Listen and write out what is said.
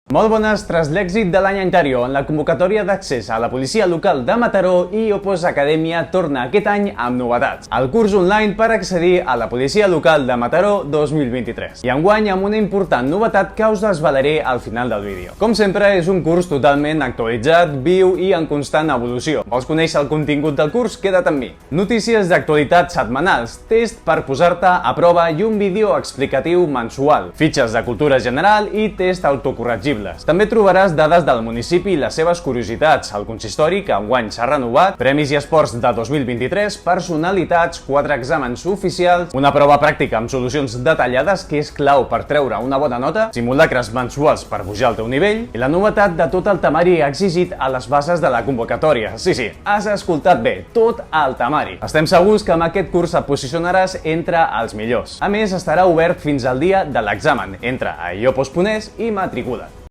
Molt bones, tras l'èxit de l'any anterior en la convocatòria d'accés a la policia local de Mataró, iOPOS Acadèmia torna aquest any amb novetats. El curs online per accedir a la policia local de Mataró 2023. I enguany amb una important novetat que us desvelaré al final del vídeo. Com sempre, és un curs totalment actualitzat, viu i en constant evolució. Vols conèixer el contingut del curs? Queda't amb mi. Notícies d'actualitat setmanals, test per posar-te a prova i un vídeo explicatiu mensual. Fitxes de cultura general i test autocorregible. També trobaràs dades del municipi i les seves curiositats, el consistori que enguany s'ha renovat, premis i esports de 2023, personalitats, 4 exàmens oficials, una prova pràctica amb solucions detallades que és clau per treure una bona nota, simulacres mensuals per pujar el teu nivell i la novetat de tot el temari exigit a les bases de la convocatòria. Sí, has escoltat bé, tot el temari. Estem segurs que amb aquest curs et posicionaràs entre els millors. A més, estarà obert fins al dia de l'examen. Entra a iopos.es i matricula't.